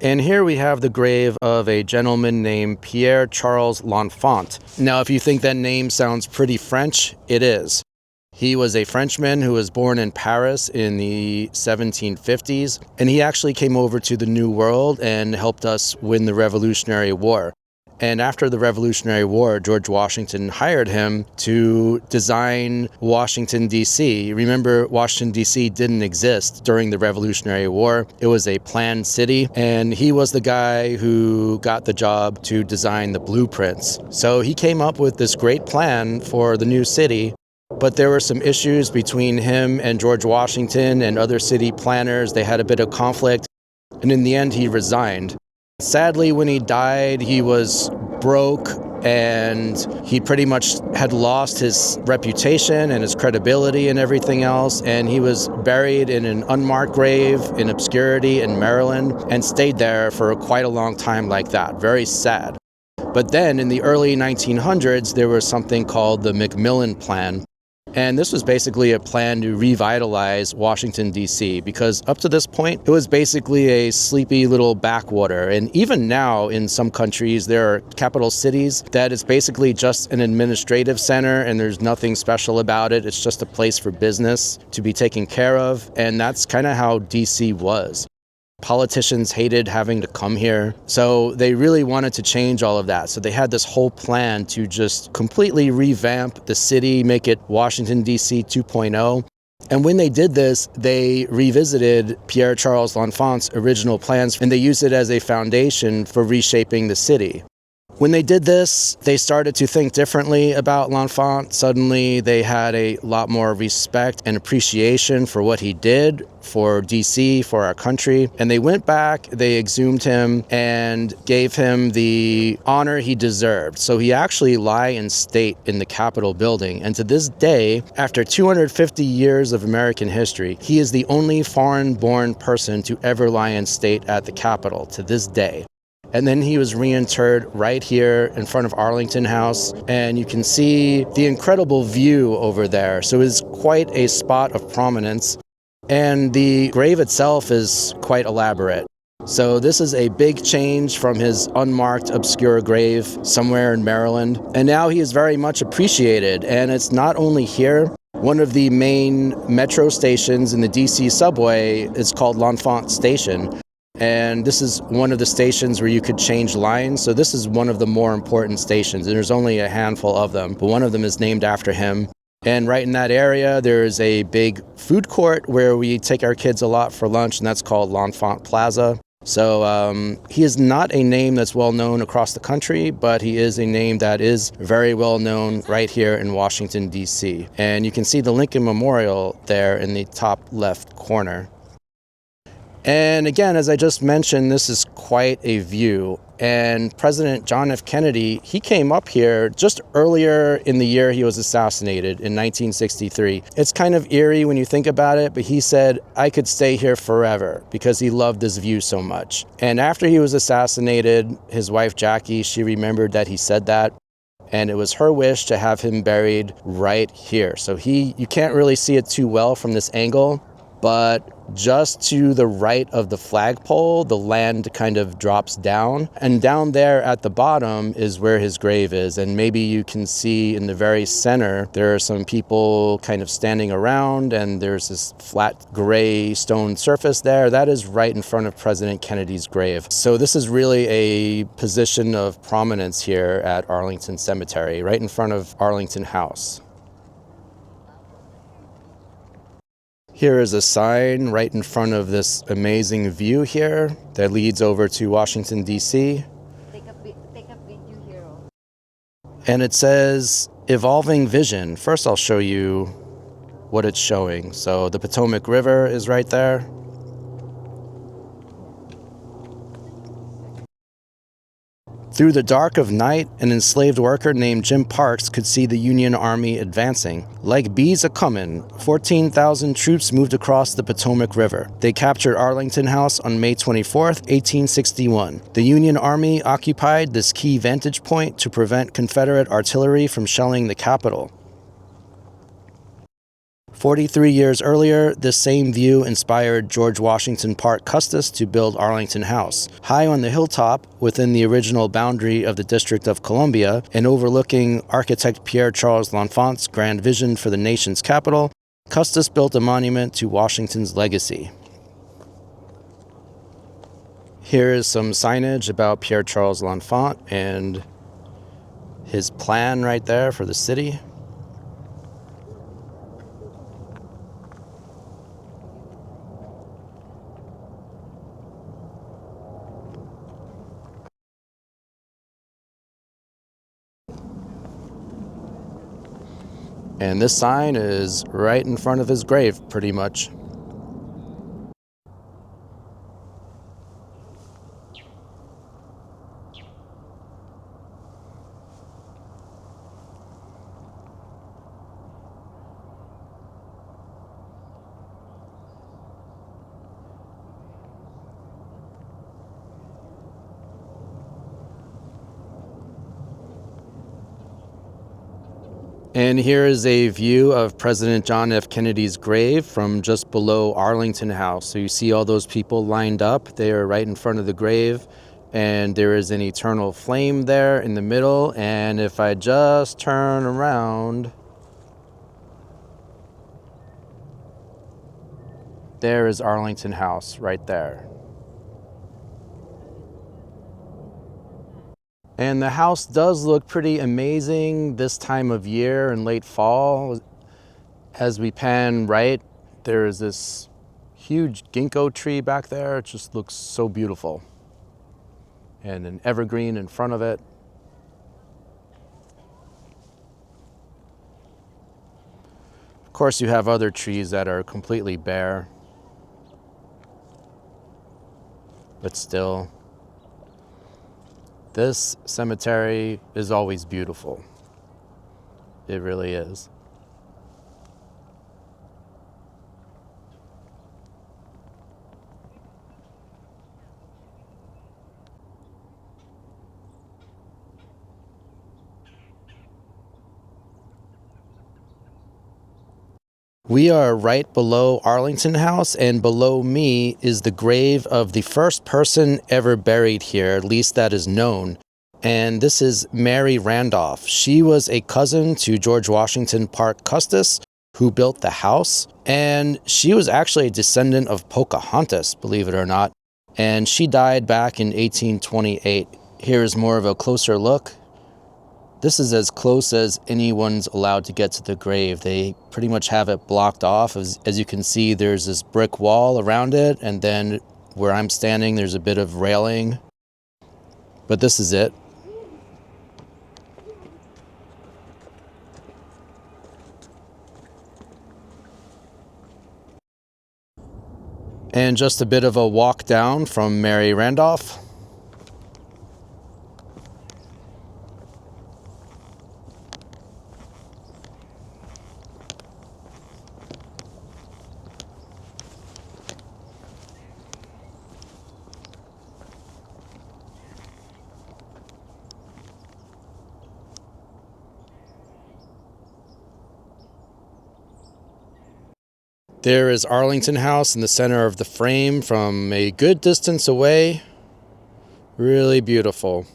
And here we have the grave of a gentleman named Pierre Charles L'Enfant. Now, if you think that name sounds pretty French, it is. He was a Frenchman who was born in Paris in the 1750s, and he actually came over to the New World and helped us win the Revolutionary War. And after the Revolutionary War, George Washington hired him to design Washington, D.C. Remember, Washington, D.C. didn't exist during the Revolutionary War. It was a planned city, and he was the guy who got the job to design the blueprints. So he came up with this great plan for the new city, but there were some issues between him and George Washington and other city planners. They had a bit of conflict, and in the end, he resigned. Sadly, when he died, he was broke and he pretty much had lost his reputation and his credibility and everything else. And he was buried in an unmarked grave in obscurity in Maryland and stayed there for quite a long time like that. Very sad. But then in the early 1900s, there was something called the Macmillan Plan. And this was basically a plan to revitalize Washington, D.C., because up to this point, it was basically a sleepy little backwater. And even now, in some countries, there are capital cities that is basically just an administrative center, and there's nothing special about it. It's just a place for business to be taken care of. And that's kind of how D.C. was. Politicians hated having to come here, so they really wanted to change all of that. So they had this whole plan to just completely revamp the city, make it Washington, D.C. 2.0. And when they did this, they revisited Pierre Charles L'Enfant's original plans, and they used it as a foundation for reshaping the city. When they did this, they started to think differently about L'Enfant. Suddenly, they had a lot more respect and appreciation for what he did for D.C., for our country. And they went back, they exhumed him, and gave him the honor he deserved. So he actually lies in state in the Capitol building. And to this day, after 250 years of American history, he is the only foreign-born person to ever lie in state at the Capitol to this day. And then he was reinterred right here in front of Arlington House. And you can see the incredible view over there. So it's quite a spot of prominence. And the grave itself is quite elaborate. So this is a big change from his unmarked, obscure grave somewhere in Maryland. And now he is very much appreciated. And it's not only here. One of the main metro stations in the D.C. subway is called L'Enfant Station. And this is one of the stations where you could change lines. So this is one of the more important stations. And there's only a handful of them, but one of them is named after him. And right in that area, there is a big food court where we take our kids a lot for lunch, and that's called L'Enfant Plaza. So he is not a name that's well known across the country, but he is a name that is very well known right here in Washington, D.C. And you can see the Lincoln Memorial there in the top left corner. And again, as I just mentioned, this is quite a view. And President John F. Kennedy, he came up here just earlier in the year he was assassinated in 1963. It's kind of eerie when you think about it, but he said, I could stay here forever because he loved this view so much. And after he was assassinated, his wife Jackie, she remembered that he said that. And it was her wish to have him buried right here. So you can't really see it too well from this angle, but just to the right of the flagpole, the land kind of drops down. And down there at the bottom is where his grave is. And maybe you can see in the very center, there are some people kind of standing around, and there's this flat gray stone surface there. That is right in front of President Kennedy's grave. So this is really a position of prominence here at Arlington Cemetery, right in front of Arlington House. Here is a sign right in front of this amazing view here that leads over to Washington, D.C. Take a video here. And it says, Evolving Vision. First, I'll show you what it's showing. So the Potomac River is right there. Through the dark of night, an enslaved worker named Jim Parks could see the Union Army advancing. Like bees a-comin', 14,000 troops moved across the Potomac River. They captured Arlington House on May 24th, 1861. The Union Army occupied this key vantage point to prevent Confederate artillery from shelling the Capitol. 43 years earlier, this same view inspired George Washington Parke Custis to build Arlington House. High on the hilltop, within the original boundary of the District of Columbia, and overlooking architect Pierre Charles L'Enfant's grand vision for the nation's capital, Custis built a monument to Washington's legacy. Here is some signage about Pierre Charles L'Enfant and his plan right there for the city. And this sign is right in front of his grave, pretty much. And here is a view of President John F. Kennedy's grave from just below Arlington House. So you see all those people lined up. They are right in front of the grave. And there is an eternal flame there in the middle. And if I just turn around, there is Arlington House right there. And the house does look pretty amazing this time of year in late fall. As we pan right, there is this huge ginkgo tree back there. It just looks so beautiful. And an evergreen in front of it. Of course, you have other trees that are completely bare. But still, this cemetery is always beautiful. It really is. We are right below Arlington House, and below me is the grave of the first person ever buried here, at least that is known. And this is Mary Randolph. She was a cousin to George Washington Parke Custis, who built the house. And she was actually a descendant of Pocahontas, believe it or not. And she died back in 1828. Here is more of a closer look. This is as close as anyone's allowed to get to the grave. They pretty much have it blocked off. As you can see, there's this brick wall around it, and then where I'm standing, there's a bit of railing. But this is it. And just a bit of a walk down from Mary Randolph. There is Arlington House in the center of the frame from a good distance away. Really beautiful.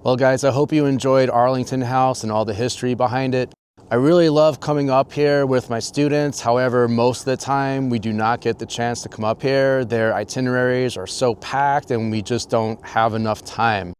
Well, guys, I hope you enjoyed Arlington House and all the history behind it. I really love coming up here with my students. However, most of the time we do not get the chance to come up here. Their itineraries are so packed and we just don't have enough time.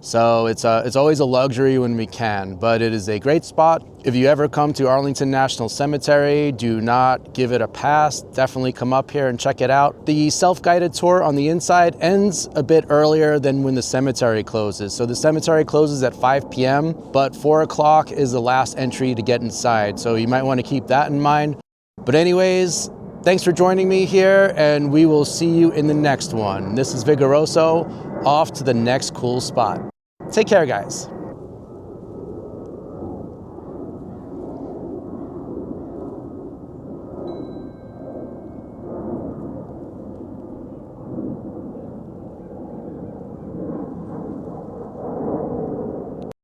So it's always a luxury when we can, but it is a great spot. If you ever come to Arlington National Cemetery, do not give it a pass. Definitely come up here and check it out. The self-guided tour on the inside ends a bit earlier than when the cemetery closes. So the cemetery closes at 5 p.m., but 4 o'clock is the last entry to get inside. So you might want to keep that in mind. But anyways, thanks for joining me here, and we will see you in the next one. This is Vigoroso, off to the next cool spot. Take care, guys.